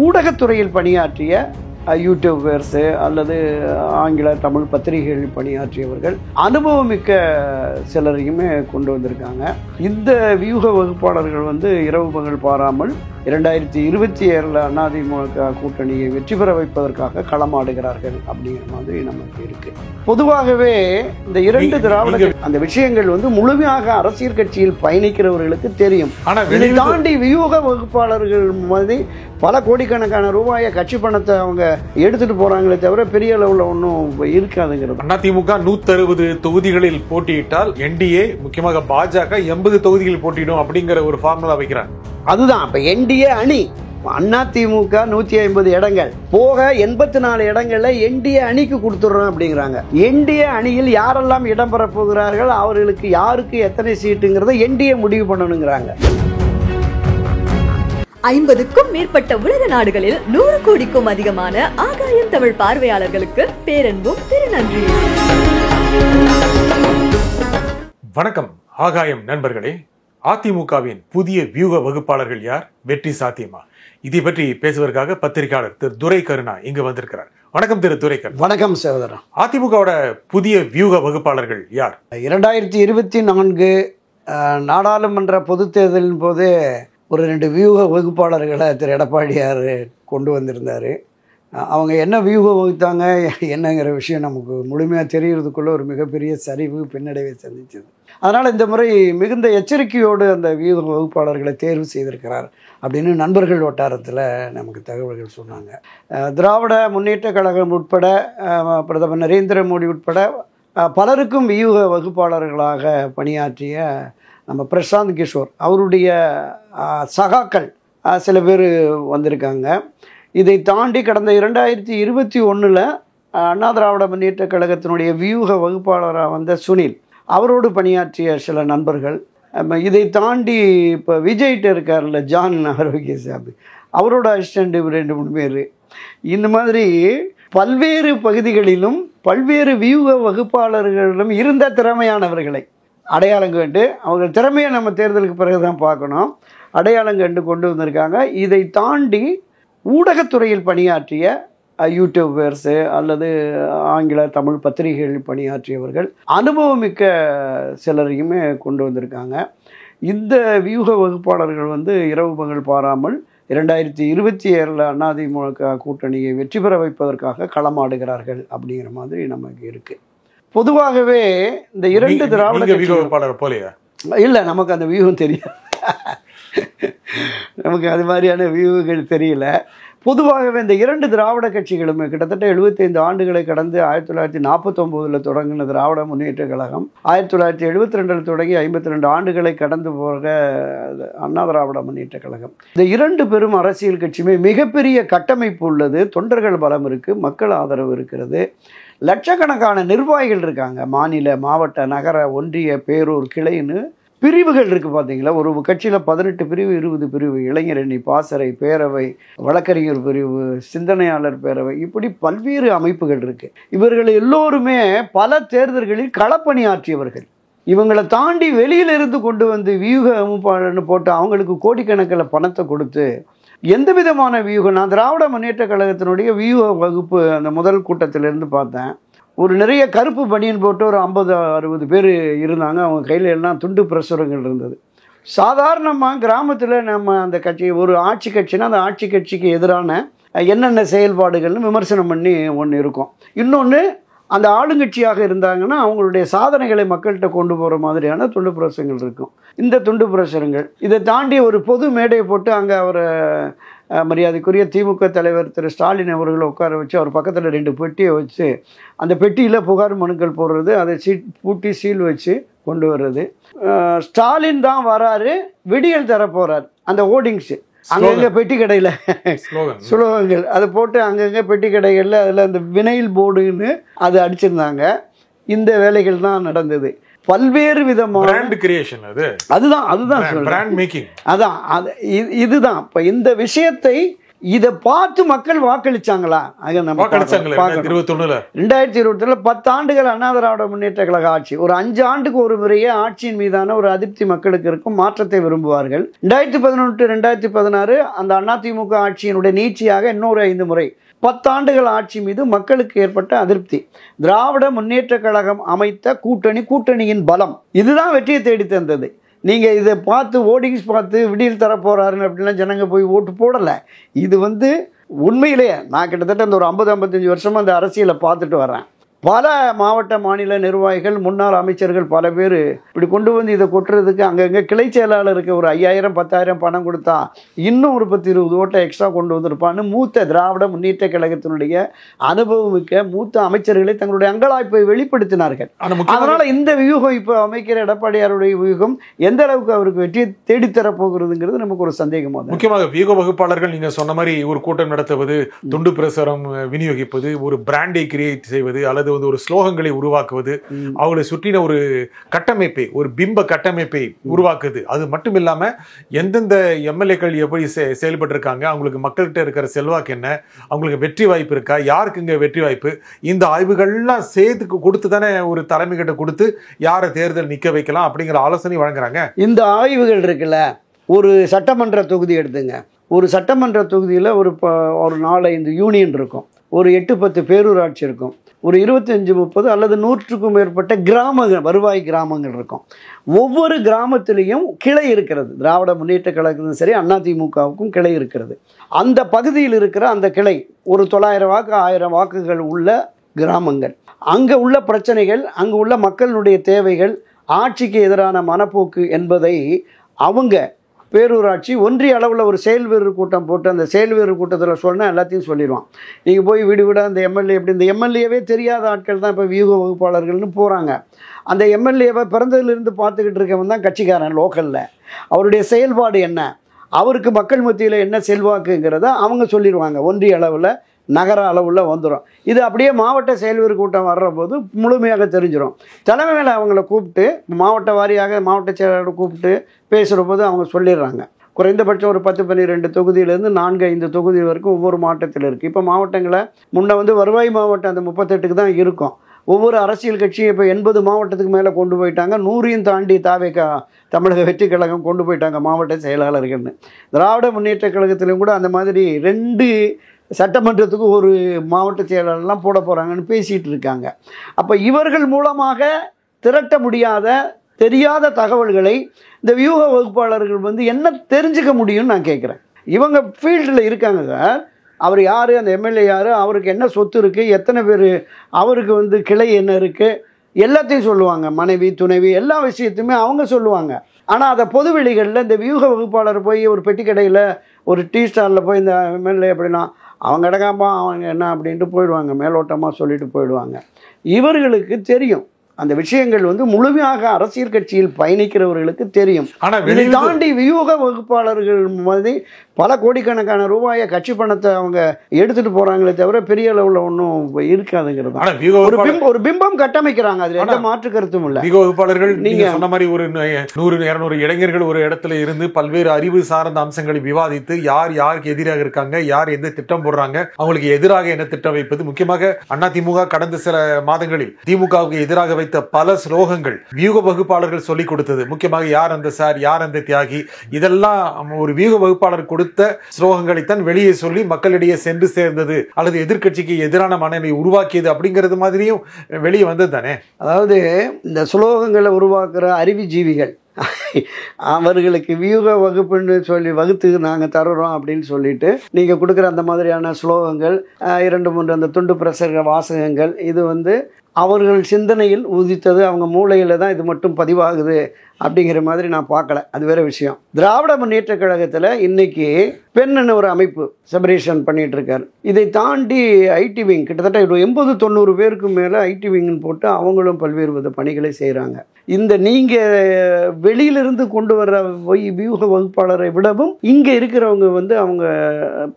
ஊடகத்துறையில் பணியாற்றிய யூடியூபர்ஸு அல்லது ஆங்கில தமிழ் பத்திரிகைகளில் பணியாற்றியவர்கள் அனுபவமிக்க சிலரையுமே கொண்டு வந்திருக்காங்க. இந்த வியூக வகுப்பாளர்கள் இரவு பகல் பாராமல் 2027 அதிமுக கூட்டணியை வெற்றி பெற வைப்பதற்காக களமாடுகிறார்கள் அப்படிங்கிற மாதிரி நமக்கு இருக்கு. பொதுவாகவே இந்த இரண்டு திராவிட அந்த விஷயங்கள் முழுமையாக அரசியல் கட்சியில் பயணிக்கிறவர்களுக்கு தெரியும். இதை தாண்டி வியூக வகுப்பாளர்கள் மாதிரி பல கோடிக்கணக்கான ரூபாயை கட்சி பணத்தை அவங்க எடுத்துட்டு போறாங்களே தவிர பெரிய அளவுல ஒன்றும் இருக்காதுங்கிறது. அதிமுக 160 தொகுதிகளில் போட்டியிட்டால் என்டிஏ முக்கியமாக பாஜக 80 தொகுதிகளில் போட்டியிடும் அப்படிங்கிற ஒரு ஃபார்முலா வைக்கிறாங்க. அதுதான் இப்ப என்டிஏ அணி. அதிமுக 150 இடங்கள் போக 84 இடங்கள்ல என்டிஏ அணிக்கு கொடுத்துடுறோம் அப்படிங்கிறாங்க. என்டிஏ அணியில் யாரெல்லாம் இடம் பெற போகிறார்கள், அவர்களுக்கு யாருக்கு எத்தனை சீட்டுங்கிறத என்டிஏ முடிவு பண்ணணுங்கிறாங்க. 50க்கும் மேற்பட்ட உலக நாடுகளில் 100 கோடிக்கும் அதிகமான ஆகாயம் தமிழ் பார்வையாளர்களுக்கு பேரன்பும் திருநன்றி. வணக்கம் ஆகாயம் நண்பர்களே. அதிமுகவின் புதிய வியூக வகுப்பாளர்கள் யார், வெற்றி சாத்தியமா, இதை பற்றி பேசுவதற்காக பத்திரிகையாளர் திரு துரை கருணா இங்கு வந்திருக்கிறார். வணக்கம் திரு துரை கருணா. வணக்கம் சகோதரன். அதிமுகவோட புதிய வியூக வகுப்பாளர்கள் யார்? 2024 நாடாளுமன்ற பொது தேர்தலின் போது ஒரு 2 வியூக வகுப்பாளர்களை திரு எடப்பாடியார் கொண்டு வந்திருந்தார். அவங்க என்ன வியூகம் வகுத்தாங்க என்னங்கிற விஷயம் நமக்கு முழுமையாக தெரியறதுக்குள்ள ஒரு மிகப்பெரிய சரிவு பின்னடைவை சந்திச்சது. அதனால் இந்த முறை மிகுந்த எச்சரிக்கையோடு அந்த வியூக வகுப்பாளர்களை தேர்வு செய்திருக்கிறார் அப்படின்னு நண்பர்கள் வட்டாரத்தில் நமக்கு தகவல்கள் சொன்னாங்க. திராவிட முன்னேற்ற கழகம் உட்பட பிரதமர் நரேந்திர மோடி உட்பட பலருக்கும் வியூக வகுப்பாளர்களாக பணியாற்றிய நம்ம பிரசாந்த் கிஷோர் அவருடைய சகாக்கள் சில பேர் வந்திருக்காங்க. இதை தாண்டி கடந்த 2021 அண்ணா திராவிட முன்னேற்ற கழகத்தினுடைய வியூக வகுப்பாளராக வந்த சுனில் அவரோடு பணியாற்றிய சில நண்பர்கள். இதை தாண்டி இப்போ விஜய்கிட்ட இருக்கார்ல ஜான் ஆரோக்கியசாமி, அவரோட அசிஸ்டண்ட் 2-3 பேர். இந்த மாதிரி பல்வேறு பகுதிகளிலும் பல்வேறு வியூக வகுப்பாளர்களிடம் இருந்த திறமையானவர்களை அடையாளம் கண்டு, அவங்க திறமையை நம்ம தேர்தலுக்கு பிறகு தான் பார்க்கணும், அடையாளம் கண்டு கொண்டு வந்திருக்காங்க. இதை தாண்டி ஊடகத்துறையில் பணியாற்றிய யூடியூபர்ஸு அல்லது ஆங்கில தமிழ் பத்திரிகைகளில் பணியாற்றியவர்கள் அனுபவமிக்க சிலரையுமே கொண்டு வந்திருக்காங்க. இந்த வியூக வகுப்பாளர்கள் இரவு பகல் பாராமல் 2027 அதிமுக கூட்டணியை வெற்றி பெற வைப்பதற்காக களமாடுகிறார்கள் அப்படிங்கிற மாதிரி நமக்கு இருக்கு. பொதுவாகவே இந்த இரண்டு திராவிட வகுப்பாளர் போலையா இல்லை, நமக்கு அந்த வியூகம் தெரியாது. நமக்கு அது மாதிரியான வியூகள் தெரியல. பொதுவாகவே இந்த இரண்டு திராவிட கட்சிகளுமே கிட்டத்தட்ட 75 ஆண்டுகளை கடந்து 1949 தொடங்கின திராவிட முன்னேற்ற கழகம் 1972 தொடங்கி 52 ஆண்டுகளை கடந்து போக அண்ணா திராவிட முன்னேற்ற கழகம். இந்த இரண்டு பெரும் அரசியல் கட்சியுமே மிகப்பெரிய கட்டமைப்பு உள்ளது, தொண்டர்கள் பலம் இருக்குது, மக்கள் ஆதரவு இருக்கிறது, லட்சக்கணக்கான நிர்வாகிகள் இருக்காங்க. மாநில, மாவட்ட, நகர, ஒன்றிய, பேரூர், கிளைன்னு பிரிவுகள் இருக்குது. பார்த்தீங்களா, ஒரு கட்சியில் 18 பிரிவு, 20 பிரிவு, இளைஞரணி, பாசறை, பேரவை, வழக்கறிஞர் பிரிவு, சிந்தனையாளர் பேரவை, இப்படி பல்வேறு அமைப்புகள் இருக்குது. இவர்கள் எல்லோருமே பல தேர்தல்களில் களப்பணியாற்றியவர்கள். இவங்களை தாண்டி வெளியிலிருந்து கொண்டு வந்து வியூக அமைப்பாளர்னு போட்டு அவங்களுக்கு கோடிக்கணக்கில் பணத்தை கொடுத்து எந்த விதமான வியூகம், நான் திராவிட முன்னேற்ற கழகத்தினுடைய வியூக வகுப்பு அந்த முதல் கூட்டத்திலேருந்து பார்த்தேன். ஒரு நிறைய கருப்பு பனியன் போட்டு ஒரு 50-60 பேர் இருந்தாங்க. அவங்க கையில் எல்லாம் துண்டு பிரசுரங்கள் இருந்தது. சாதாரணமாக கிராமத்தில் நம்ம அந்த கட்சி, ஒரு ஆட்சி கட்சினா அந்த ஆட்சி கட்சிக்கு எதிரான என்னென்ன செயல்பாடுகள்னு விமர்சனம் பண்ணி ஒன்று இருக்கும். இன்னொன்று, அந்த ஆளுங்கட்சியாக இருந்தாங்கன்னா அவங்களுடைய சாதனைகளை மக்கள்கிட்ட கொண்டு போகிற மாதிரியான துண்டு பிரசுரங்கள் இருக்கும். இந்த துண்டு பிரசுரங்கள் இதை தாண்டி ஒரு பொது மேடையை போட்டு அங்கே அவரை மரியாதைக்குரிய திமுக தலைவர் திரு ஸ்டாலின் அவர்களை உட்கார வச்சு அவர் பக்கத்தில் 2 பெட்டியை வச்சு அந்த பெட்டியில் புகார் மனுக்கள் போடுறது, அதை பூட்டி சீல் வச்சு கொண்டு வர்றது. ஸ்டாலின் தான் வராரு, விடியல் தர போகிறார், அந்த ஹோர்டிங்ஸு அங்கங்கே பெட்டி கடையில் சுலோகங்கள் அதை போட்டு அங்கங்கே பெட்டி கடைகளில் அதில் அந்த வினைல் போர்டுன்னு அது அடிச்சிருந்தாங்க. இந்த வேலைகள் தான் நடந்தது. பல்வேறு விதமான அதுதான் இதுதான் இப்போ இந்த விஷயத்தை இதை பார்த்து மக்கள் வாக்களிச்சாங்களா? அது நம்ம வாக்களிச்சாங்களே 2021ல. 2021 10 ஆண்டுகள் அண்ணா திராவிட முன்னேற்ற கழக ஆட்சி. ஒரு 5 ஆண்டுக்கு ஒரு முறையே ஆட்சியின் மீதான ஒரு அதிருப்தி மக்களுக்கு இருக்கும், மாற்றத்தை விரும்புவார்கள். 2011 2016 அந்த அதிமுக ஆட்சியினுடைய நீட்சியாக இன்னொரு 5 முறை 10 ஆண்டுகள் ஆட்சி மீது மக்களுக்கு ஏற்பட்ட அதிருப்தி. திராவிட முன்னேற்ற கழகம் அமைத்த கூட்டணியின் பலம் இதுதான் வெற்றியை தேடி தந்தது. நீங்கள் இதை பார்த்து ஓடிங்ஸ் பார்த்து விடியல் தரப்போகிறாருன்னு அப்படின்லாம் ஜனங்க போய் ஓட்டு போடலை. இது உண்மையிலேயே நான் கிட்டத்தட்ட அந்த ஒரு 50-55 வருஷமாக அந்த அரசியலை பார்த்துட்டு வர்றேன். பல மாவட்ட மாநில நிர்வாகிகள் முன்னாள் அமைச்சர்கள் பல பேர் இப்படி கொண்டு வந்து இதை கொட்டுறதுக்கு அங்கங்கே கிளை செயலாளருக்கு ஒரு 5000 10,000 பணம் கொடுத்தா இன்னும் ஒரு 10-20 ஓட்டை எக்ஸ்ட்ரா கொண்டு வந்திருப்பான்னு மூத்த திராவிட முன்னேற்ற கழகத்தினுடைய அனுபவமிக்க மூத்த அமைச்சர்களை தங்களுடைய அங்கலாய்ப்பை வெளிப்படுத்தினார்கள். அதனால இந்த வியூகம் இப்போ அமைக்கிற எடப்பாடியாருடைய வியூகம் எந்த அளவுக்கு அவருக்கு வெற்றியை தேடித்தரப் போகிறதுங்கிறது நமக்கு ஒரு சந்தேகமாக. முக்கியமாக வியூக வகுப்பாளர்கள் நீங்க சொன்ன மாதிரி ஒரு கூட்டம் நடத்துவது, துண்டு பிரசுரம் விநியோகிப்பது, ஒரு பிராண்டை கிரியேட் செய்வது அல்லது ஒரு ஸ்லோகங்களை உருவாக்குவது, அவங்களை சுற்றின ஒரு கட்டமைப்பை, ஒரு பிம்ப கட்டமைப்பை உருவாக்குது. அது மட்டும் இல்லாம எந்தெந்த எம்எல்ஏக்கள் எப்படி செயல்பட்டு இருக்காங்க, அவங்களுக்கு மக்கள்கிட்ட இருக்கிற செல்வாக்கு என்ன, அவங்களுக்கு வெற்றி வாய்ப்பு இருக்கா, யாருக்கு இங்க வெற்றி வாய்ப்பு, இந்த ஆய்வுகள்லாம் சேர்த்து கொடுத்து தானே ஒரு தலைமை கிட்ட கொடுத்து யாரை தேர்தல் நிக்க வைக்கலாம் அப்படிங்கிற ஆலோசனை வழங்குறாங்க. இந்த ஆய்வுகள் இருக்குல்ல, ஒரு சட்டமன்ற தொகுதி எடுத்துங்க. ஒரு சட்டமன்ற தொகுதியில் ஒரு 4-5 யூனியன் இருக்கும், ஒரு 8-10 பேரூராட்சி இருக்கும், ஒரு 25-30 அல்லது 100க்கும் மேற்பட்ட கிராமங்கள், வருவாய் கிராமங்கள் இருக்கும். ஒவ்வொரு கிராமத்திலையும் கிளை இருக்கிறது. திராவிட முன்னேற்ற கழகத்துக்கும் சரி அதிமுகவுக்கும் கிளை இருக்கிறது. அந்த பகுதியில் இருக்கிற அந்த கிளை ஒரு 900 வாக்கு 1000 வாக்குகள் உள்ள கிராமங்கள். அங்கே உள்ள பிரச்சனைகள், அங்கே உள்ள மக்களுடைய தேவைகள், ஆட்சிக்கு எதிரான மனப்போக்கு என்பதை அவங்க பேரூராட்சி ஒன்றிய அளவில் ஒரு செயல் வீரர் கூட்டம் போட்டு அந்த செயல் வீரர் கூட்டத்தில் சொன்னால் எல்லாத்தையும் சொல்லிடுவான். நீங்கள் போய் வீடு வீடாக அந்த எம்எல்ஏ எப்படி, இந்த எம்எல்ஏவே தெரியாத ஆட்கள் தான் இப்போ வியூக வகுப்பாளர்கள்னு போகிறாங்க. அந்த எம்எல்ஏவை பிறந்ததுலேருந்து பார்த்துக்கிட்டு இருக்கவன் தான் கட்சிக்காரன் லோக்கலில். அவருடைய செயல்பாடு என்ன, அவருக்கு மக்கள் மத்தியில் என்ன செல்வாக்குங்கிறத அவங்க சொல்லிடுவாங்க. ஒன்றிய அளவில் நகர அளவில் வந்துடும். இது அப்படியே மாவட்ட செயல்வீர் கூட்டம் வர்ற போது முழுமையாக தெரிஞ்சிடும். தலைமையில் அவங்கள கூப்பிட்டு மாவட்ட வாரியாக மாவட்ட செயலாளர் கூப்பிட்டு பேசுகிற போது அவங்க சொல்லிடுறாங்க. குறைந்தபட்சம் ஒரு 10-12 தொகுதியிலேருந்து 4-5 தொகுதி வரைக்கும் ஒவ்வொரு மாவட்டத்தில் இருக்குது. இப்போ மாவட்டங்களை முன்ன வருவாய் மாவட்டம் அந்த 38க்கு தான் இருக்கும். ஒவ்வொரு அரசியல் கட்சியும் இப்போ 80 மாவட்டத்துக்கு மேலே கொண்டு போயிட்டாங்க. 100ஐயும் தாண்டி தமிழக வெற்றி கழகம் கொண்டு போயிட்டாங்க மாவட்ட செயலாளர்கள்னு. திராவிட முன்னேற்ற கழகத்திலும் கூட அந்த மாதிரி 2 சட்டமன்றத்துக்கு ஒரு மாவட்ட செயலாளர்லாம் போட போகிறாங்கன்னு பேசிகிட்டு இருக்காங்க. அப்போ இவர்கள் மூலமாக திரட்ட முடியாத தெரியாத தகவல்களை இந்த வியூக வகுப்பாளர்கள் என்ன தெரிஞ்சுக்க முடியும்னு நான் கேட்குறேன். இவங்க ஃபீல்டில் இருக்காங்க சார். அவர் யார், அந்த எம்எல்ஏ யார், அவருக்கு என்ன சொத்து இருக்குது, எத்தனை பேர், அவருக்கு கிளை என்ன இருக்குது, எல்லாத்தையும் சொல்லுவாங்க. மனைவி துணைவி எல்லா விஷயத்தையுமே அவங்க சொல்லுவாங்க. ஆனால் அதை பொதுவெளிகளில் இந்த வியூக வகுப்பாளர் போய் ஒரு பெட்டி கடையில் ஒரு டீ ஸ்டாலில் போய் இந்த எம்எல்ஏ அப்படின்னா அவங்க இடக்காமா அவங்க என்ன அப்படின்ட்டு போயிடுவாங்க, மேலோட்டமாக சொல்லிட்டு போயிடுவாங்க. இவர்களுக்கு தெரியும் அந்த விஷயங்கள் முழுமையாக அரசியல் கட்சியில் பயணிக்கிறவர்களுக்கு தெரியும். இதை தாண்டி வியூக வகுப்பாளர்கள் மாதிரி பல கோடிக்கணக்கான ரூபாயை கட்சி பணத்தை அவங்க எடுத்துட்டு போறாங்களே தவிர பெரிய அளவுல ஒன்றும் இருக்காதுங்கிறது. ஒரு பிம்பம் கட்டமைக்கிறாங்க, அதுல எந்த மாற்று கருத்தும் இல்லை. வியூக வகுப்பாளர்கள் நீங்க சொன்ன மாதிரி ஒரு 100-200 இளைஞர்கள் ஒரு இடத்துல இருந்து பல்வேறு அறிவு சார்ந்த அம்சங்களை விவாதித்து யார் யாருக்கு எதிராக இருக்காங்க, யார் எந்த திட்டம் போடுறாங்க, அவங்களுக்கு எதிராக என்ன திட்டம் வைப்பது. முக்கியமாக அதிமுக கடந்த சில மாதங்களில் திமுகவுக்கு எதிராக வைத்த பல ஸ்லோகங்கள் வியூக வகுப்பாளர்கள் சொல்லிக் கொடுத்தது. முக்கியமாக யார் அந்த சார், யார் அந்த தியாகி, இதெல்லாம் ஒரு வியூக வகுப்பாளர் கொடுத்த ஸ்லோகங்களைத்தான் வெளியே சொல்லி மக்களிடையே சென்று சேர்ந்தது அல்லது எதிர்கட்சிக்கு எதிரான மனநிலை உருவாக்கியது அப்படிங்கிறது மாதிரியும் வெளியே வந்தது தானே. அதாவது இந்த ஸ்லோகங்களை உருவாக்குற அறிவுஜீவிகள் அவர்களுக்கு வியூக வகுப்புன்னு சொல்லி வகுத்து நாங்கள் தருறோம் அப்படின்னு சொல்லிட்டு நீங்கள் கொடுக்குற அந்த மாதிரியான ஸ்லோகங்கள் 2-3 அந்த துண்டு பிரசர வாசகங்கள் இது அவர்கள் சிந்தனையில் உதித்தது, அவங்க மூளையில் தான் இது மட்டும் பதிவாகுது அப்படிங்கிற மாதிரி நான் பார்க்கல. அது வேற விஷயம். திராவிட முன்னேற்ற கழகத்தில் இன்னைக்கு பெண்ணுன்னு ஒரு அமைப்பு செபரேஷன் பண்ணிட்டு இருக்காரு. இதை தாண்டி ஐடி விங் கிட்டத்தட்ட 80-90 பேருக்கு மேலே ஐடி விங்னு போட்டு அவங்களும் பல்வேறு வித பணிகளை செய்கிறாங்க. இந்த நீங்கள் வெளியிலிருந்து கொண்டு வர்ற வியூக வகுப்பாளரை விடவும் இங்கே இருக்கிறவங்க அவங்க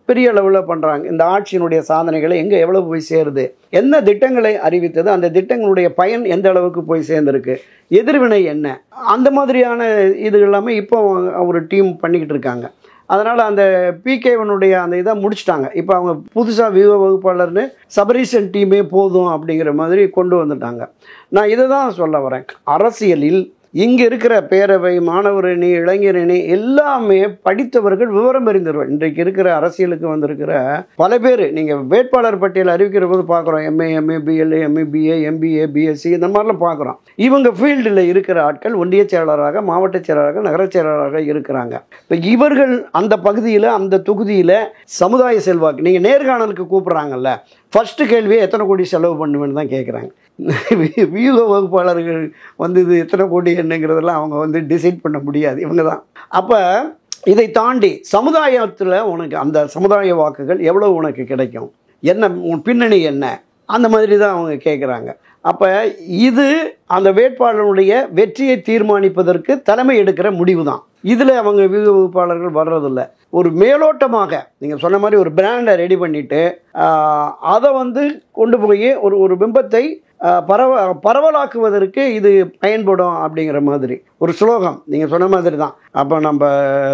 பெரிய அளவில் பண்ணுறாங்க. இந்த ஆட்சியினுடைய சாதனைகளை எங்கே எவ்வளவு போய் சேருது, என்ன திட்டங்களை அறிவித்தது, அந்த திட்டங்களுடைய பயன் எந்த அளவுக்கு போய் சேர்ந்துருக்கு, எதிர்வினை என்ன, அந்த மாதிரியான இது எல்லாமே இப்போ ஒரு டீம் பண்ணிக்கிட்டு இருக்காங்க. அதனால் அந்த பிகேவனுடைய அந்த இதை முடிச்சிட்டாங்க. இப்போ அவங்க புதுசாக வியூக வகுப்பாளர்னு சபரீசன் டீமே போதும் அப்படிங்கிற மாதிரி கொண்டு வந்துட்டாங்க. நான் இதை தான் சொல்ல வரேன். அரசியலில் இங்கே இருக்கிற பேரவை, மாணவர் அணி, இளைஞர் அணி எல்லாமே படித்தவர்கள், விவரம் அறிந்தவர்கள். இன்றைக்கு இருக்கிற அரசியலுக்கு வந்திருக்கிற பல பேர் நீங்கள் வேட்பாளர் பட்டியல் அறிவிக்கிற போது பார்க்குறோம். MA, BLA, MA, BA, MBA, BSc இந்த மாதிரிலாம் பார்க்குறோம். இவங்க ஃபீல்டில் இருக்கிற ஆட்கள் ஒன்றிய செயலாளராக, மாவட்ட செயலாளராக, நகர செயலாளராக இருக்கிறாங்க. இப்போ இவர்கள் அந்த பகுதியில், அந்த தொகுதியில் சமுதாய செல்வாக்கு, நீங்கள் நேர்காணலுக்கு கூப்பிட்றாங்கல்ல, ஃபஸ்ட்டு கேள்வியை எத்தனை கோடி செலவு பண்ணுவேன்னு தான் கேட்குறாங்க. வியூக வகுப்பாளர்கள் இது எத்தனை கோடி என்னங்கிறதெல்லாம் அவங்க டிசைட் பண்ண முடியாது, இவங்க தான். அப்போ இதை தாண்டி சமுதாயத்தில் உனக்கு அந்த சமுதாய வாக்குகள் எவ்வளோ உனக்கு கிடைக்கும், என்ன உன் பின்னணி என்ன, அந்த மாதிரி தான் அவங்க கேட்குறாங்க. அப்போ இது அந்த வேட்பாளருடைய வெற்றியை தீர்மானிப்பதற்கு தலைமை எடுக்கிற முடிவு தான். இதில் அவங்க வியூக வகுப்பாளர்கள் வர்றதில்லை. ஒரு மேலோட்டமாக நீங்கள் சொன்ன மாதிரி ஒரு பிராண்டை ரெடி பண்ணிவிட்டு அதை கொண்டு போய் ஒரு பிம்பத்தை பரவலாக்குவதற்கு இது பயன்படும் அப்படிங்கிற மாதிரி ஒரு ஸ்லோகம் நீங்கள் சொன்ன மாதிரி தான். அப்போ நம்ம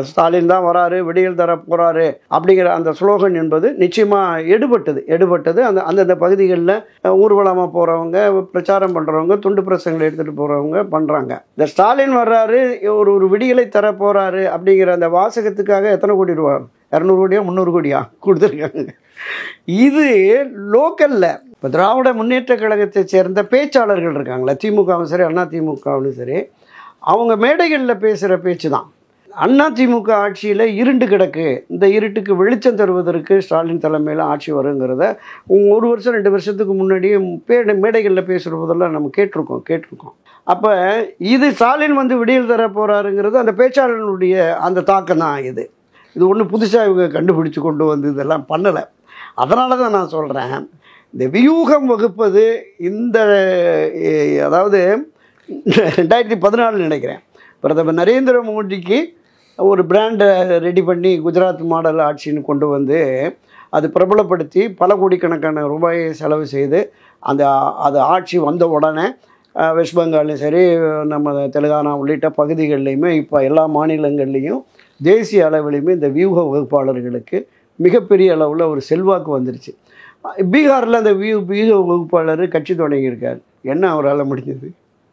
ஸ்டாலின் தான் வராரு, விடியல் தர போகிறாரு அப்படிங்கிற அந்த ஸ்லோகன் என்பது நிச்சயமாக எடுபட்டது. அந்தந்த பகுதிகளில் ஊர்வலமாக போகிறவங்க, பிரச்சாரம் பண்ணுறவங்க, துண்டு பிரசங்களை எடுத்துகிட்டு போகிறவங்க பண்ணுறாங்க. இந்த ஸ்டாலின் வர்றாரு, ஒரு விடியலை தர போகிறாரு அப்படிங்கிற அந்த வாசகத்துக்காக எத்தனை கோடி ரூபா, 200 கோடியா 300 கோடியா கொடுத்துருக்காங்க. இது லோக்கலில் இப்போ திராவிட முன்னேற்ற கழகத்தை சேர்ந்த பேச்சாளர்கள் இருக்காங்களே, திமுகவும் சரி அண்ணா திமுகவும் சரி, அவங்க மேடைகளில் பேசுகிற பேச்சு தான். அண்ணா திமுக ஆட்சியில் இருண்டு கிடக்கு, இந்த இருட்டுக்கு வெளிச்சம் தருவதற்கு ஸ்டாலின் தலைமையில் ஆட்சி வருங்கிறத 1 வருஷம் 2 வருஷத்துக்கு முன்னாடியே மேடைகளில் பேசுகிற போதெல்லாம் நம்ம கேட்டிருக்கோம். அப்போ இது ஸ்டாலின் விடியல் தர போகிறாருங்கிறது அந்த பேச்சாளர்களுடைய அந்த தாக்கம் தான். இது ஒன்றும் புதுசாக இவங்க கண்டுபிடிச்சு கொண்டு இதெல்லாம் பண்ணலை. அதனால தான் நான் சொல்கிறேன், இந்த வியூகம் வகுப்பது அதாவது 2014 நினைக்கிறேன், பிரதமர் நரேந்திர மோடிக்கு ஒரு பிராண்டை ரெடி பண்ணி குஜராத் மாடல் ஆட்சின்னு கொண்டு அது பிரபலப்படுத்தி பல கோடிக்கணக்கான ரூபாயை செலவு செய்து அது ஆட்சி வந்த உடனே வெஸ்ட் பெங்கால்லையும் சரி, நம்ம தெலுங்கானா உள்ளிட்ட பகுதிகளிலையுமே, இப்போ எல்லா மாநிலங்கள்லேயும் தேசிய அளவிலையுமே இந்த வியூக வகுப்பாளர்களுக்கு மிகப்பெரிய அளவில் ஒரு செல்வாக்கு வந்துருச்சு. பீகாரில் அந்த வியூக வகுப்பாளர் கட்சி தொடங்கியிருக்கார். என்ன அவரால் முடிஞ்சது?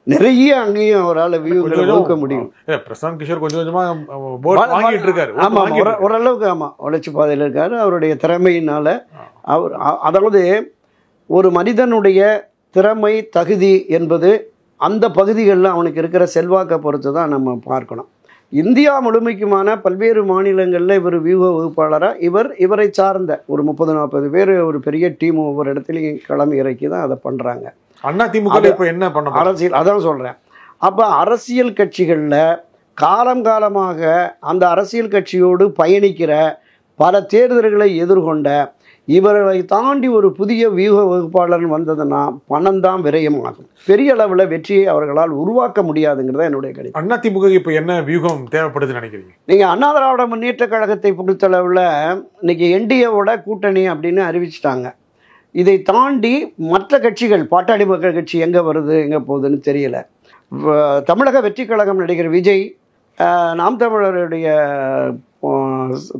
நிறைய அங்கேயும் அவரால் வியூகளை வகுக்க முடியும். பிரசாந்த் கிஷோர் கொஞ்சம் கொஞ்சமாக இருக்காரு. ஆமாம், ஓரளவுக்கு ஆமாம், வளர்ச்சி பாதையில் இருக்கார். அவருடைய திறமையினால் அதாவது ஒரு மனிதனுடைய திறமை, தகுதி என்பது அந்த பகுதிகளில் அவனுக்கு இருக்கிற செல்வாக்கை பொறுத்து தான் நம்ம பார்க்கணும். இந்தியா முழுமைக்குமான பல்வேறு மாநிலங்களில் இவர் வியூக வகுப்பாளராக இவரை சார்ந்த ஒரு 30-40 பேர் ஒரு பெரிய டீம் ஒவ்வொரு இடத்துலையும் கிளம்பி இறக்கி தான் அதை பண்ணுறாங்க. அண்ணா திமுக இப்போ என்ன பண்ண அரசியல், அதான் சொல்கிறேன். அப்போ அரசியல் கட்சிகளில் காலமாக அந்த அரசியல் கட்சியோடு பயணிக்கிற, பல தேர்தல்களை எதிர்கொண்ட இவர்களை தாண்டி ஒரு புதிய வியூக வகுப்பாளர் வந்ததுன்னா பணம் தான் விரயமாகும். பெரிய அளவில் வெற்றியை அவர்களால் உருவாக்க முடியாதுங்கிறத என்னுடைய கருத்து. அண்ணா திமுக இப்போ என்ன வியூகம் தேவைப்படுதுன்னு நினைக்கிறீங்க? நீங்கள் அண்ணா திராவிட முன்னேற்ற கழகத்தை பொறுத்தளவில் இன்னைக்கு என்டிஏவோட கூட்டணி அப்படின்னு அறிவிச்சிட்டாங்க. இதை தாண்டி மற்ற கட்சிகள், பாட்டாளி மக்கள் கட்சி எங்கே வருது, எங்கே போகுதுன்னு தெரியல. தமிழக வெற்றி கழகம் நடிகர் விஜய், நாம் தமிழருடைய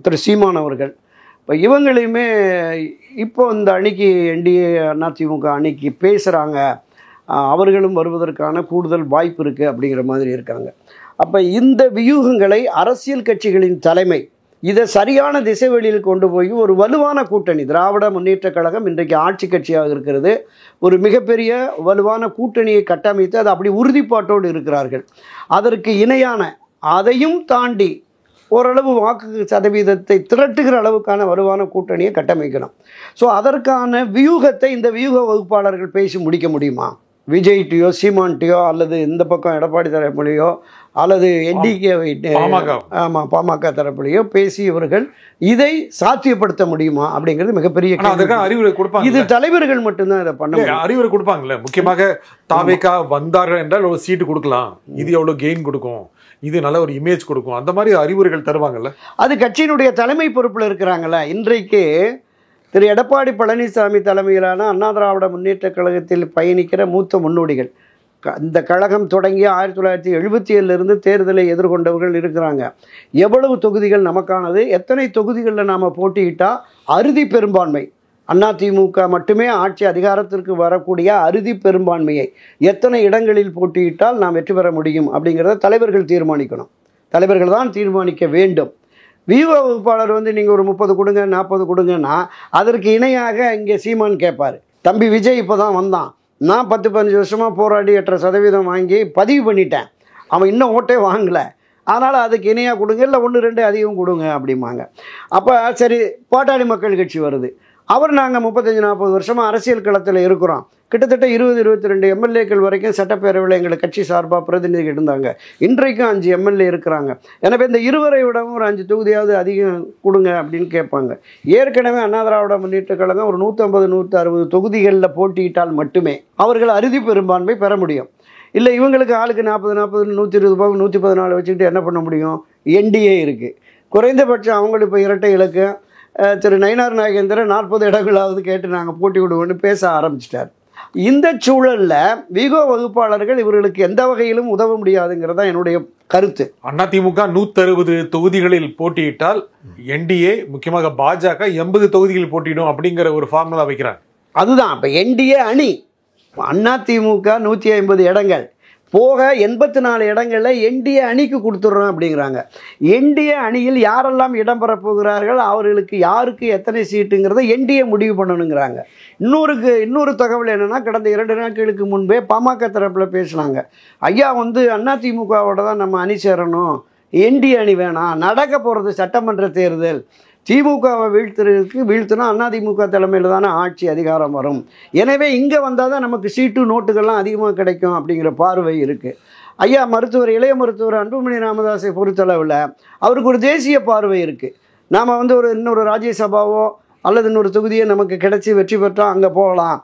திரு சீமான் அவர்கள், இப்போ இவங்களையுமே இப்போ இந்த அணிக்கு என்டிஏ அதிமுக அணிக்கு பேசுகிறாங்க, அவர்களும் வருவதற்கான கூடுதல் வாய்ப்பு இருக்குது அப்படிங்கிற மாதிரி இருக்காங்க. அப்போ இந்த வியூகங்களை அரசியல் கட்சிகளின் தலைமை இதை சரியான திசை வழியில் கொண்டு போய் ஒரு வலுவான கூட்டணி, திராவிட முன்னேற்ற கழகம் இன்றைக்கு ஆட்சி கட்சியாக இருக்கிறது, ஒரு மிகப்பெரிய வலுவான கூட்டணியை கட்டமைத்து அது அப்படி உறுதிப்பாட்டோடு இருக்கிறார்கள். அதற்கு இணையான, அதையும் தாண்டி ஓரளவு வாக்கு சதவீதத்தை திரட்டுகிற அளவுக்கான வலுவான கூட்டணியை கட்டமைக்கணும். ஸோ அதற்கான வியூகத்தை இந்த வியூக வகுப்பாளர்கள் பேசி முடிக்க முடியுமா? விஜய்டியோ சீமான்டியோ அல்லது இந்த பக்கம் எடப்பாடி தரப்புலையோ அல்லது என்டிகே பாமக தரப்புலையோ பேசி இவர்கள் இதை சாத்தியப்படுத்த முடியுமா அப்படிங்கிறது மிகப்பெரிய அறிவுரை கொடுப்பாங்க. இது தலைவர்கள் மட்டும்தான் இதை பண்ண அறிவுரை கொடுப்பாங்கல்ல. முக்கியமாக தாவேகா வந்தார்கள் என்றால் ஒரு சீட்டு கொடுக்கலாம், இது எவ்வளவு கெயின் கொடுக்கும், இது நல்ல ஒரு இமேஜ் கொடுக்கும், அந்த மாதிரி அறிவுரைகள் தருவாங்கல்ல. அது கட்சியினுடைய தலைமை பொறுப்பில் இருக்கிறாங்கல்ல. இன்றைக்கு திரு எடப்பாடி பழனிசாமி தலைமையிலான அண்ணா திராவிட முன்னேற்ற கழகத்தில் பயணிக்கிற மூத்த முன்னோடிகள் இந்த கழகம் தொடங்கி 1977 தேர்தலை எதிர்கொண்டவர்கள் இருக்கிறாங்க. எவ்வளவு தொகுதிகள் நமக்கானது, எத்தனை தொகுதிகளில் நாம் போட்டியிட்டால் அறுதி பெரும்பான்மை, அதிமுக மட்டுமே ஆட்சி அதிகாரத்திற்கு வரக்கூடிய அறுதி பெரும்பான்மையை எத்தனை இடங்களில் போட்டியிட்டால் நாம் வெற்றி பெற முடியும் அப்படிங்கிறத தலைவர்கள் தீர்மானிக்கணும். தலைவர்கள் தான் தீர்மானிக்க வேண்டும். வியூக வகுப்பாளர் நீங்கள் ஒரு 30 கொடுங்க 40 கொடுங்கன்னா அதற்கு இணையாக இங்கே சீமான் கேட்பார். தம்பி விஜய் இப்போ தான் வந்தான், நான் 10-15 வருஷமாக போராடி 8% வாங்கி பதிவு பண்ணிட்டேன், அவன் இன்னும் ஓட்டே வாங்கலை, அதனால் அதுக்கு இணையாக கொடுங்க, இல்லை 1-2 அதிகம் கொடுங்க அப்படிம்பாங்க. அப்போ சரி, பாட்டாளி மக்கள் கட்சி வருது, அவர் நாங்கள் 35-40 வருஷமாக அரசியல் களத்தில் இருக்கிறோம், கிட்டத்தட்ட 20-22 எம்எல்ஏக்கள் வரைக்கும் சட்டப்பேரவையில் எங்கள் கட்சி சார்பாக பிரதிநிதிகள் இருந்தாங்க, இன்றைக்கும் 5 எம்எல்ஏ இருக்கிறாங்க, எனவே இந்த இருவரை விடவும் ஒரு 5 தொகுதியாவது அதிகம் கொடுங்க அப்படின்னு கேட்பாங்க. ஏற்கனவே அண்ணா திராவிட முன்னேற்ற கழகம் ஒரு 150-160 தொகுதிகளில் போட்டியிட்டால் மட்டுமே அவர்கள் அறுதி பெரும்பான்மை பெற முடியும். இல்லை இவங்களுக்கு ஆளுக்கு 40-40 120 114 வச்சுக்கிட்டு என்ன பண்ண முடியும்? என்டிஏ இருக்குது, குறைந்தபட்சம் அவங்களுக்கு இப்போ இரட்டை இலக்கு. திரு நயினார் நாகேந்திரன் 40 இடங்களாவது கேட்டு நாங்கள் போட்டி விடுவோன்னு பேச ஆரம்பிச்சிட்டார். இந்த சூழலில் விகோ வகுப்பாளர்கள் இவர்களுக்கு எந்த வகையிலும் உதவ முடியாதுங்கிறது தான் என்னுடைய கருத்து. அதிமுக 160 தொகுதிகளில் போட்டியிட்டால் என்டிஏ முக்கியமாக பாஜக 80 தொகுதிகளில் போட்டியிடும் அப்படிங்கிற ஒரு ஃபார்முலா வைக்கிறாங்க. அதுதான் இப்போ என்டிஏ அணி. அதிமுக 150 இடங்கள் போக 84 இடங்களில் என்டிஏ அணிக்கு கொடுத்துட்றோம் அப்படிங்கிறாங்க. என்டிஏ அணியில் யாரெல்லாம் இடம்பெற போகிறார்கள், அவர்களுக்கு யாருக்கு எத்தனை சீட்டுங்கிறத என்டிஏ முடிவு பண்ணணுங்கிறாங்க. இன்னொரு தகவல் என்னென்னா, கடந்த 2 நாட்களுக்கு முன்பே பாமக தரப்பில் பேசினாங்க, ஐயா அதிமுகவோட தான் நம்ம அணி சேரணும், என்டிஏ அணி வேணாம், நடக்க போகிறது சட்டமன்ற தேர்தல், திமுகவை வீழ்த்தினா அதிமுக தலைமையில் தானே ஆட்சி அதிகாரம் வரும், எனவே இங்கே வந்தால் தான் நமக்கு சீட்டு நோட்டுகள்லாம் அதிகமாக கிடைக்கும் அப்படிங்கிற பார்வை இருக்குது. ஐயா இளைய மருத்துவர் அன்புமணி ராமதாஸை பொறுத்தளவில் அவருக்கு ஒரு தேசிய பார்வை இருக்குது. நாம் இன்னொரு ராஜ்யசபாவோ அல்லது இன்னொரு தொகுதியை நமக்கு கிடைச்சி வெற்றி பெற்றால் அங்கே போகலாம்,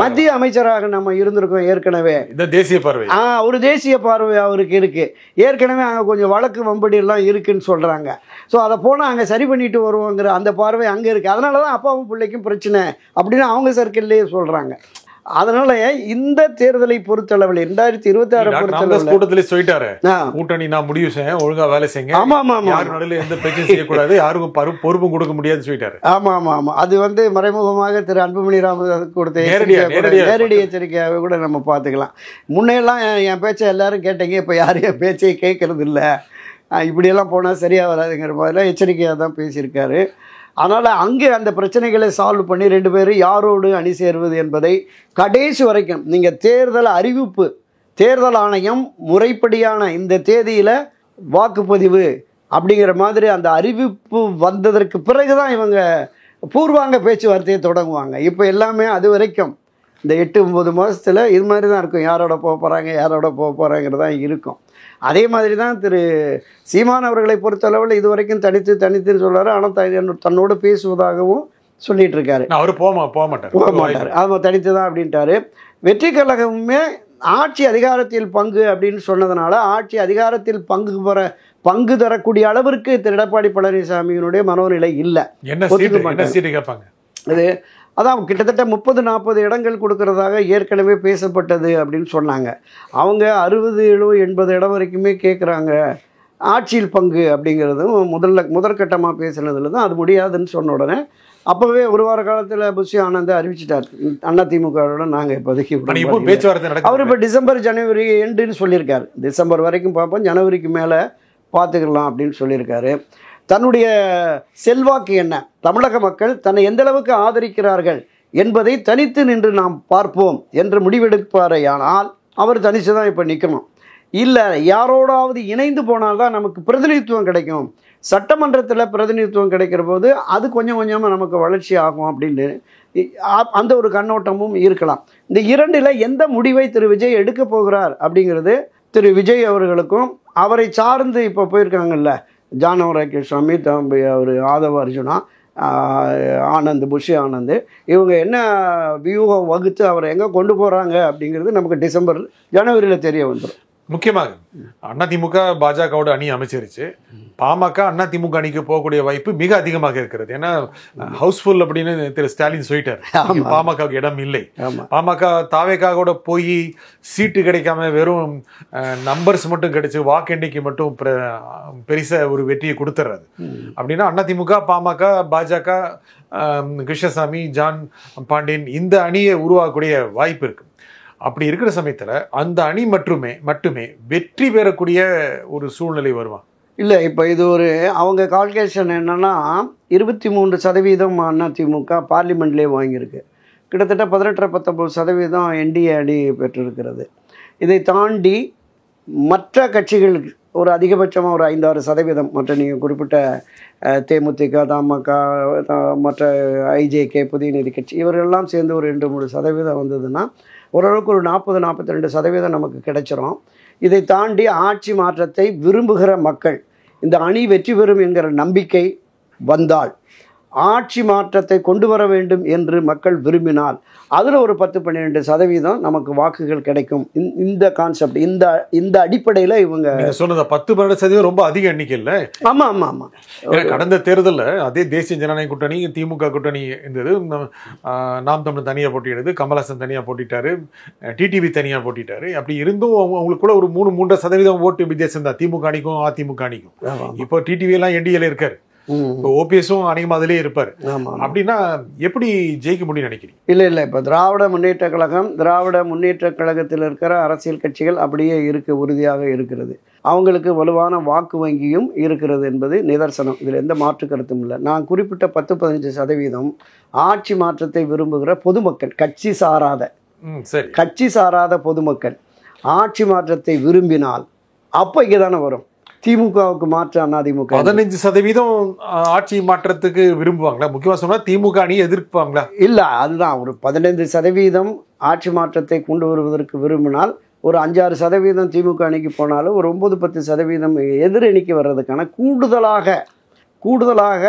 மத்திய அமைச்சராக நம்ம இருந்திருக்கோம் ஏற்கனவே, தேசிய பார்வை ஒரு தேசிய பார்வை அவருக்கு இருக்குது. ஏற்கனவே அங்கே கொஞ்சம் வழக்கு வம்படியெல்லாம் இருக்குன்னு சொல்கிறாங்க. ஸோ அதை போனால் அங்கே சரி பண்ணிட்டு வருவோங்கிற அந்த பார்வை அங்கே இருக்குது. அதனால தான் அப்பாவும் பிள்ளைக்கும் பிரச்சனை அப்படின்னு அவங்க சர்க்கிள்லேயே சொல்கிறாங்க. அதனால இந்த தேர்தலை பொறுத்தளவில் 2026 பொறுத்தளவில் கூட்டத்திலே சொல்லிட்டாரு, கூட்டணி நான் முடிவு செய்ய ஒழுங்கா வேலை செய்யுங்க, யாரும் நடுவில் எந்த பிரச்சனை செய்யக்கூடாது, யாருக்கும் பொறுப்பும் கொடுக்க முடியாதுன்னு சொல்லிட்டாரு. ஆமா அது மறைமுகமாக திரு அன்புமணி ராமதாஸ் கொடுத்த நேரடி எச்சரிக்கையாக கூட நம்ம பார்த்துக்கலாம். முன்னையெல்லாம் என் பேச்சை எல்லாரும் கேட்டீங்க, இப்போ யாரும் என் பேச்சை கேட்கறது இல்லை, இப்படியெல்லாம் போனால் சரியாக வராதுங்கிற மாதிரிலாம் எச்சரிக்கையாக தான் பேசியிருக்காரு. அதனால் அங்கே அந்த பிரச்சனைகளை சால்வ் பண்ணி 2 பேரும் யாரோடு அணி சேர்வது என்பதை கடைசி வரைக்கும் நீங்கள் தேர்தல் ஆணையம் முறைப்படியான இந்த தேதியில் வாக்குப்பதிவு அப்படிங்கிற மாதிரி அந்த அறிவிப்பு வந்ததற்கு பிறகு தான் இவங்க பூர்வாங்க பேச்சுவார்த்தையை தொடங்குவாங்க. இப்போ எல்லாமே அது வரைக்கும் இந்த 8-9 மாதத்தில் இது மாதிரி தான் இருக்கும், யாரோட போக போகிறாங்கிறது தான் இருக்கும். அதே மாதிரி தான் திரு சீமான் அவர்களை பொறுத்தளவில் இது வரைக்கும் தனித்துன்னு சொல்கிறார். ஆனால் தன்னோடு பேசுவதாகவும் சொல்லிட்டு இருக்காரு. அவர் போக மாட்டார், அவன் தனித்து தான் அப்படின்ட்டாரு. வெற்றி கழகமுமே ஆட்சி அதிகாரத்தில் பங்கு அப்படின்னு சொன்னதுனால ஆட்சி அதிகாரத்தில் பங்கு தரக்கூடிய அளவிற்கு திரு எடப்பாடி பழனிசாமியினுடைய மனோநிலை இல்லை. அதான் கிட்டத்தட்ட 30-40 இடங்கள் கொடுக்கறதாக ஏற்கனவே பேசப்பட்டது அப்படின்னு சொன்னாங்க. அவங்க 60-70-80 இடம் வரைக்குமே கேட்குறாங்க. ஆட்சியில் பங்கு அப்படிங்கிறதும் முதற்கட்டமாக பேசுனதுல தான் அது முடியாதுன்னு சொன்ன உடனே அப்போவே ஒரு வார காலத்தில் புஷி ஆனந்த் அறிவிச்சிட்டார், அதிமுகவோட நாங்கள் இப்போதைக்கு பேச்சுவார்த்தை. அவர் இப்போ டிசம்பர் ஜனவரி எண்டுன்னு சொல்லியிருக்காரு. டிசம்பர் வரைக்கும் பார்ப்போம், ஜனவரிக்கு மேலே பார்த்துக்கலாம் அப்படின்னு சொல்லியிருக்காரு. தன்னுடைய செல்வாக்கு என்ன, தமிழக மக்கள் தன்னை எந்த அளவுக்கு ஆதரிக்கிறார்கள் என்பதை தனித்து நின்று நாம் பார்ப்போம் என்று முடிவெடுப்பாரையானால் அவர் தனித்து தான் இப்போ நிற்கணும். இல்லை யாரோடாவது இணைந்து போனால்தான் நமக்கு பிரதிநிதித்துவம் கிடைக்கும், சட்டமன்றத்தில் பிரதிநிதித்துவம் கிடைக்கிற போது அது கொஞ்சமாக நமக்கு வளர்ச்சி ஆகும் அப்படின்னு அந்த ஒரு கண்ணோட்டமும் இருக்கலாம். இந்த 2ல் எந்த முடிவை திரு விஜய் எடுக்க போகிறார் அப்படிங்கிறது திரு விஜய் அவர்களுக்கும் அவரை சார்ந்து இப்போ போயிருக்காங்கல்ல ஜானவராக்கியசாமி, தம்பி அவர் ஆதவ அர்ஜுனா, புஷி ஆனந்த், இவங்க என்ன வியூகம் வகுத்து அவரை எங்கே கொண்டு போகிறாங்க அப்படிங்கிறது நமக்கு ஜனவரியில் தெரிய வந்துடும். முக்கியமாக அதிமுக பாஜகவோட அணி அமைச்சிருச்சு. பாமக அதிமுக அணிக்கு போகக்கூடிய வாய்ப்பு மிக அதிகமாக இருக்கிறது. ஏன்னா ஹவுஸ்ஃபுல் அப்படின்னு திரு ஸ்டாலின் சொல்லிட்டார், பாமகவுக்கு இடம் இல்லை. பாமக தாவேக்காவோட போய் சீட்டு கிடைக்காம வெறும் நம்பர்ஸ் மட்டும் கிடைச்சு வாக்கு எண்ணிக்கை மட்டும் பெருசா ஒரு வெற்றியை கொடுத்துறாரு. அப்படின்னா அதிமுக, பாமக, பாஜக, கிருஷ்ணசாமி, ஜான் பாண்டியன் இந்த அணியை உருவாக்கக்கூடிய வாய்ப்பு இருக்கு. அப்படி இருக்கிற சமயத்துல அந்த அணி மட்டுமே வெற்றி பெறக்கூடிய ஒரு சூழ்நிலை வருமா? இல்லை, இப்போ இது ஒரு அவங்க கால்குலேஷன் என்னன்னா 23% அதிமுக பார்லிமெண்ட்லேயே வாங்கியிருக்கு. கிட்டத்தட்ட 18-19% என்டிஏ அணி பெற்றிருக்கிறது. இதை தாண்டி மற்ற கட்சிகளுக்கு ஒரு அதிகபட்சமாக ஒரு 5-6%, மற்ற நீங்கள் குறிப்பிட்ட தேமுதிக, தமாக, மற்ற ஐஜேகே, புதிய நீதி கட்சி இவர்களெல்லாம் சேர்ந்து ஒரு 2-3% வந்ததுன்னா ஓரளவுக்கு ஒரு 40-42% நமக்கு கிடைச்சிரும். இதை தாண்டி ஆட்சி மாற்றத்தை விரும்புகிற மக்கள், இந்த அணி வெற்றி பெறும் என்கிற நம்பிக்கை வந்தால், ஆட்சி மாற்றத்தை கொண்டு வர வேண்டும் என்று மக்கள் விரும்பினால் அதில் ஒரு 10-12% நமக்கு வாக்குகள் கிடைக்கும். இந்த கான்செப்ட், இந்த அடிப்படையில் இவங்க சொன்னது 10-12% ரொம்ப அதிக எண்ணிக்கை இல்லை. ஆமாம். கடந்த தேர்தலில் அதே தேசிய ஜனநாயக கூட்டணி, திமுக கூட்டணி இருந்தது. நாம் தமிழ் தனியாக போட்டியிடுது, கமல்ஹாசன் தனியாக போட்டிட்டாரு, டிடிவி தனியாக போட்டிட்டாரு. அப்படி இருந்தும் அவங்களுக்கு கூட ஒரு 3-3% ஓட்டு வித்தியாசம் தான் திமுக அணிக்கும் அதிமுக அணிக்கும். இப்போ டிடிவி எல்லாம் என்டிஏல இருக்காரு, ஓபிஎஸும் அநேகமா அதிலே இருப்பாரு. அப்படின்னா எப்படி ஜெயிக்க முடியும் நினைக்கிறீங்க? இல்லை, இப்போ திராவிட முன்னேற்ற கழகத்தில் இருக்கிற அரசியல் கட்சிகள் அப்படியே உறுதியாக இருக்கிறது. அவங்களுக்கு வலுவான வாக்கு வங்கியும் இருக்கிறது என்பது நிதர்சனம். இதில் எந்த மாற்று கருத்தும் இல்லை. நான் குறிப்பிட்ட 10-15% ஆட்சி மாற்றத்தை விரும்புகிற பொதுமக்கள், கட்சி சாராத பொதுமக்கள் ஆட்சி மாற்றத்தை விரும்பினால் அப்போ இங்கே தானே வரும். திமுகவுக்கு மாற்ற அதிமுக 15% ஆட்சி மாற்றத்துக்கு விரும்புவாங்களா? முக்கியமாக சொன்னால் திமுக அணியை எதிர்ப்பாங்களா? இல்லை, அதுதான். ஒரு 15% ஆட்சி மாற்றத்தை கொண்டு வருவதற்கு விரும்பினால் ஒரு 5-6% திமுக அணிக்கு போனாலும் ஒரு 9-10% எதிரணிக்கு வர்றதுக்கான கூடுதலாக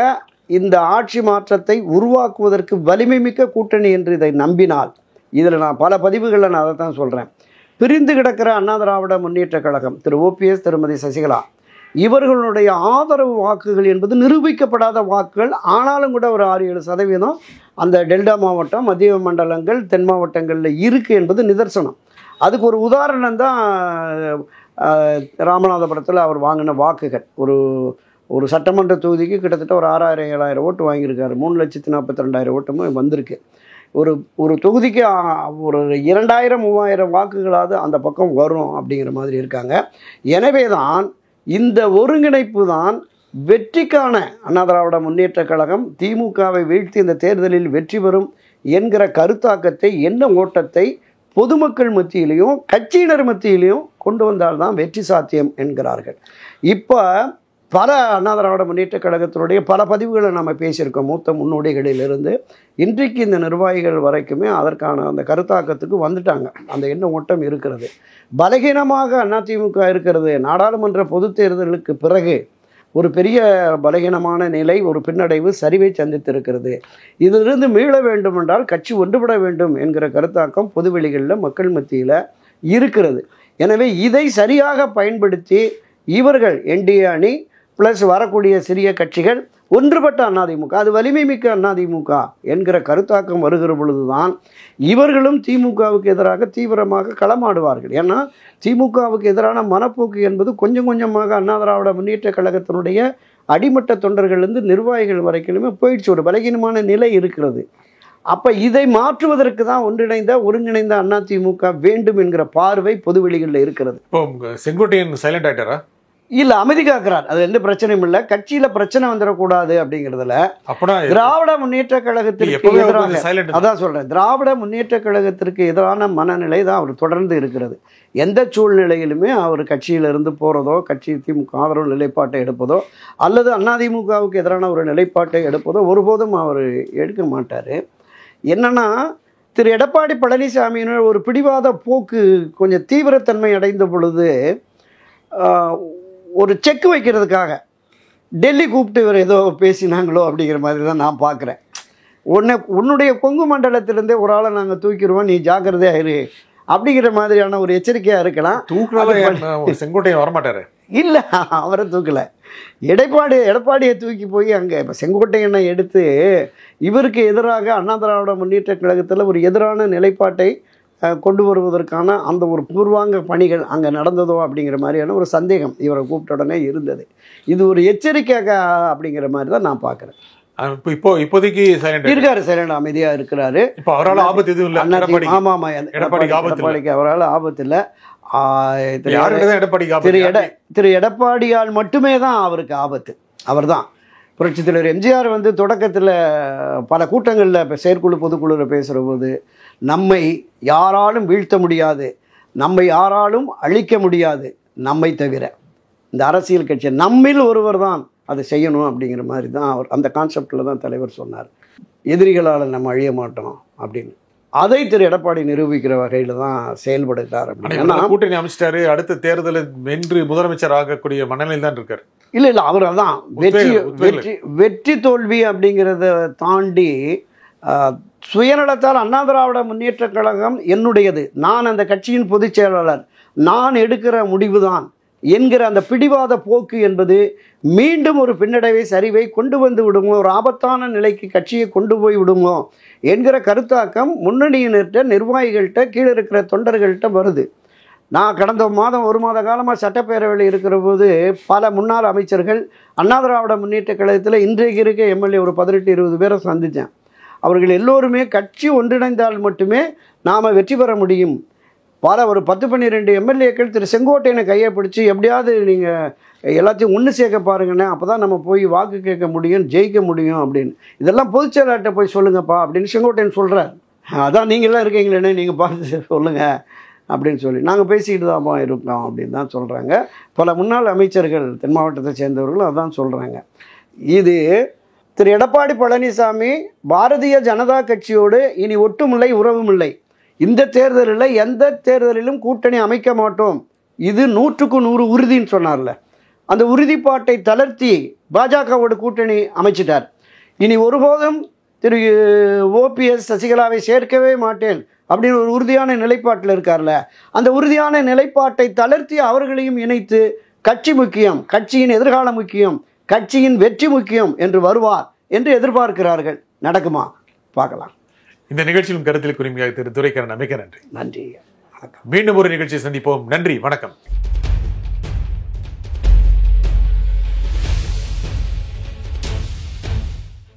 இந்த ஆட்சி மாற்றத்தை உருவாக்குவதற்கு வலிமை மிக்க கூட்டணி என்று இதை நம்பினால், இதில் நான் பல பதிவுகளில் நான் அதை தான் சொல்கிறேன். பிரிந்து கிடக்கிற அண்ணா திராவிட முன்னேற்ற கழகம், திரு ஓபிஎஸ், திருமதி சசிகலா, இவர்களுடைய ஆதரவு வாக்குகள் என்பது நிரூபிக்கப்படாத வாக்குகள். ஆனாலும் கூட ஒரு 6-7% அந்த டெல்டா மாவட்டம், மத்திய மண்டலங்கள், தென் மாவட்டங்களில் இருக்குது என்பது நிதர்சனம். அதுக்கு ஒரு உதாரணம் தான் ராமநாதபுரத்தில் அவர் வாங்கின வாக்குகள். ஒரு சட்டமன்ற தொகுதிக்கு கிட்டத்தட்ட ஒரு 6000-7000 ஓட்டு வாங்கியிருக்காரு. 3,42,000 ஓட்டுமே வந்திருக்கு. ஒரு தொகுதிக்கு ஒரு 2000-3000 வாக்குகளாவது அந்த பக்கம் வரும் அப்படிங்கிற மாதிரி இருக்காங்க. எனவே தான் இந்த ஒருங்கிணைப்பு தான் வெற்றிக்கான அண்ணா திராவிட முன்னேற்ற கழகம் திமுகவை வீழ்த்தி இந்த தேர்தலில் வெற்றி பெறும் என்கிற கருத்தாக்கத்தை, எண்ண ஓட்டத்தை பொதுமக்கள் மத்தியிலையும் கட்சியினர் மத்தியிலையும் கொண்டு வந்தால்தான் வெற்றி சாத்தியம் என்கிறார்கள். இப்போ பல அண்ணா திராவிட முன்னேற்ற கழகத்தினுடைய பல பதிவுகளை நம்ம பேசியிருக்கோம். மூத்த முன்னோடிகளிலிருந்து இன்றைக்கு இந்த நிர்வாகிகள் வரைக்குமே அதற்கான அந்த கருத்தாக்கத்துக்கு வந்துட்டாங்க. அந்த எண்ண ஓட்டம் இருக்கிறது. பலகீனமாக அதிமுக இருக்கிறது. நாடாளுமன்ற பொதுத் தேர்தலுக்கு பிறகு ஒரு பெரிய பலகீனமான நிலை, ஒரு பின்னடைவு, சரிவை சந்தித்திருக்கிறது. இதிலிருந்து மீள வேண்டும் என்றால் கட்சி ஒன்றுபட வேண்டும் என்கிற கருத்தாக்கம் பொதுவெளிகளில் மக்கள் மத்தியில் இருக்கிறது. எனவே இதை சரியாக பயன்படுத்தி இவர்கள் என்டிஏ அணி ப்ளஸ் வரக்கூடிய சிறிய கட்சிகள் ஒன்றுபட்ட அதிமுக, அது வலிமை மிக்க அதிமுக என்கிற கருத்தாக்கம் வருகிற பொழுதுதான் இவர்களும் திமுகவுக்கு எதிராக தீவிரமாக களமாடுவார்கள். ஏன்னா திமுகவுக்கு எதிரான மனப்போக்கு என்பது கொஞ்சம் கொஞ்சமாக அண்ணா திராவிட முன்னேற்ற கழகத்தினுடைய அடிமட்ட தொண்டர்களிலிருந்து நிர்வாகிகள் வரைக்குமே போயிடுச்சு. ஒரு பலகீனமான நிலை இருக்கிறது. அப்போ இதை மாற்றுவதற்கு தான் ஒருங்கிணைந்த அதிமுக வேண்டும் என்கிற பார்வை பொதுவெளிகளில் இருக்கிறது. இப்போ செங்கோட்டையன் சைலண்ட் ஆயிட்டாரா? இல்லை, அமைதி காக்கிறார். அது எந்த பிரச்சனையும் இல்லை. கட்சியில் பிரச்சனை வந்துடக்கூடாது அப்படிங்கிறதுல திராவிட முன்னேற்ற கழகத்திற்கு எதிராக, அதான் சொல்கிறேன், திராவிட முன்னேற்ற கழகத்திற்கு எதிரான மனநிலை தான் அவர் தொடர்ந்து இருக்கிறது. எந்த சூழ்நிலையிலுமே அவர் கட்சியிலிருந்து போகிறதோ, கட்சி திமுக ஆதரவு நிலைப்பாட்டை எடுப்பதோ அல்லது அதிமுகவுக்கு எதிரான ஒரு நிலைப்பாட்டை எடுப்பதோ ஒருபோதும் அவர் எடுக்க மாட்டார். என்னன்னா, திரு எடப்பாடி பழனிசாமியினர் ஒரு பிடிவாத போக்கு கொஞ்சம் தீவிரத்தன்மை அடைந்த பொழுது ஒரு செக் வைக்கிறதுக்காக டெல்லி கூப்பிட்டு இவர் ஏதோ பேசினாங்களோ அப்படிங்கிற மாதிரி தான் நான் பார்க்குறேன். உன்னுடைய கொங்கு மண்டலத்திலேருந்தே ஒரு ஆளை நாங்கள் தூக்கிடுவோம், நீ ஜாக்கிரதையாக இரு அப்படிங்கிற மாதிரியான ஒரு எச்சரிக்கையாக இருக்கலாம். தூக்குனாலும் செங்கோட்டையன் வரமாட்டாரு. இல்லை, அவரை தூக்கலை. எடப்பாடியை தூக்கி போய் அங்கே இப்போ செங்கோட்டையனை எடுத்து இவருக்கு எதிராக அண்ணா திராவிட முன்னேற்ற கழகத்தில் ஒரு எதிரான நிலைப்பாட்டை கொண்டு வருவதற்கான அந்த ஒரு பூர்வாங்க பணிகள் அங்கே நடந்ததோ அப்படிங்கிற மாதிரியான ஒரு சந்தேகம் இவரை கூப்பிட்ட உடனே இருந்தது. இது ஒரு எச்சரிக்கையாக அப்படிங்கிற மாதிரி தான் நான் பார்க்குறேன். இப்போதைக்கு இருக்காரு, சைலண்ட் அமைதியாக இருக்கிறாரு. இப்போ அவரால் ஆபத்து எதுவும் இல்லை. ஆமாம், எடப்பாடிக்கு அவரால் ஆபத்து இல்லை. திரு எடப்பாடியால் மட்டுமே தான் அவருக்கு ஆபத்து. அவர் தான் புரட்சித் தலைவர் எம்ஜிஆர் வந்து தொடக்கத்தில் பல கூட்டங்களில் இப்போ செயற்குழு பொதுக்குழுவில் பேசுகிற போது, நம்மை யாராலும் வீழ்த்த முடியாது, நம்மை யாராலும் அழிக்க முடியாது, நம்மை தவிர இந்த அரசியல் கட்சி நம்மில் ஒருவர் தான் அதை செய்யணும் அப்படிங்கிற மாதிரி தான் அவர் அந்த கான்செப்டில் தான் தலைவர் சொன்னார். எதிரிகளால் நம்ம அழிய மாட்டோம் அப்படின்னு. அதை திரு எடப்பாடி நிரூபிக்கிற வகையில் தான் செயல்படுகிறார். கூட்டணி அமைச்சிட்டாரு, அடுத்த தேர்தலில் வென்று முதலமைச்சர் ஆகக்கூடிய மனநிலையில் தான் இருக்கார். இல்லை, அவர் அதான் வெற்றி தோல்வி அப்படிங்கிறத தாண்டி சுயநலத்தால் அண்ணா திராவிட முன்னேற்ற கழகம் என்னுடையது, நான் அந்த கட்சியின் பொதுச் செயலாளர், நான் எடுக்கிற முடிவுதான் என்கிற அந்த பிடிவாத போக்கு என்பது மீண்டும் ஒரு பின்னடைவை சரிவை கொண்டு வந்து விடுமோ, ஒரு ஆபத்தான நிலைக்கு கட்சியை கொண்டு போய் விடுமோ என்கிற கருத்தாக்கம் முன்னணியினர்கிட்ட, நிர்வாகிகள்கிட்ட, கீழே இருக்கிற தொண்டர்கள்ட்ட வருது. நான் கடந்த ஒரு மாத காலமாக சட்டப்பேரவையில் இருக்கிற போது பல முன்னாள் அமைச்சர்கள் அண்ணா திராவிட முன்னேற்ற கழகத்தில் இன்றைக்கு இருக்க எம்எல்ஏ ஒரு 18-20 பேரை சந்தித்தேன். அவர்கள் எல்லோருமே கட்சி ஒன்றிணைந்தால் மட்டுமே நாம் வெற்றி பெற முடியும். ஒரு 10-12 எம்எல்ஏக்கள் திரு செங்கோட்டையனை கையை பிடிச்சி எப்படியாவது நீங்கள் எல்லாத்தையும் ஒன்று சேர்க்க பாருங்கண்ணே, அப்போ தான் நம்ம போய் வாக்கு கேட்க முடியும், ஜெயிக்க முடியும் அப்படின்னு. இதெல்லாம் பொதுச்செயலாளர்கிட்ட போய் சொல்லுங்கப்பா அப்படின்னு செங்கோட்டையன் சொல்கிறார். அதான் நீங்களாம் இருக்கீங்களேண்ணே, நீங்கள் பார்த்து சொல்லுங்கள் அப்படின்னு சொல்லி நாங்கள் பேசிக்கிட்டு தான் இருக்கோம் அப்படின்னு தான் சொல்கிறாங்க. பல முன்னாள் அமைச்சர்கள் தென் மாவட்டத்தை சேர்ந்தவர்களும் அதான் சொல்கிறாங்க. இது திரு எடப்பாடி பழனிசாமி பாரதிய ஜனதா கட்சியோடு இனி ஒட்டுமில்லை, உறவும் இல்லை, இந்த தேர்தலில் எந்த தேர்தலிலும் கூட்டணி அமைக்க மாட்டோம், இது 100க்கு 100 உறுதின்னு சொன்னார்ல, அந்த உறுதிப்பாட்டை தளர்த்தி பாஜகவோட கூட்டணி அமைச்சிட்டார். இனி ஒருபோதும் திரு ஓபிஎஸ் சசிகலாவை சேர்க்கவே மாட்டேன் அப்படின்னு ஒரு உறுதியான நிலைப்பாட்டில் இருக்கார்ல, அந்த உறுதியான நிலைப்பாட்டை தளர்த்தி அவர்களையும் இணைத்து கட்சி முக்கியம், கட்சியின் எதிர்காலம் முக்கியம், கட்சியின் வெற்றி முக்கியம் என்று வருவார் என்று எதிர்பார்க்கிறார்கள். நடக்குமா? பார்க்கலாம். இந்த நிகழ்ச்சியின் கருத்தில் குறிமையாக திரு துரைக்கரன், மிக்க நன்றி. நன்றி, மீண்டும் ஒரு நிகழ்ச்சியை சந்திப்போம். நன்றி, வணக்கம்.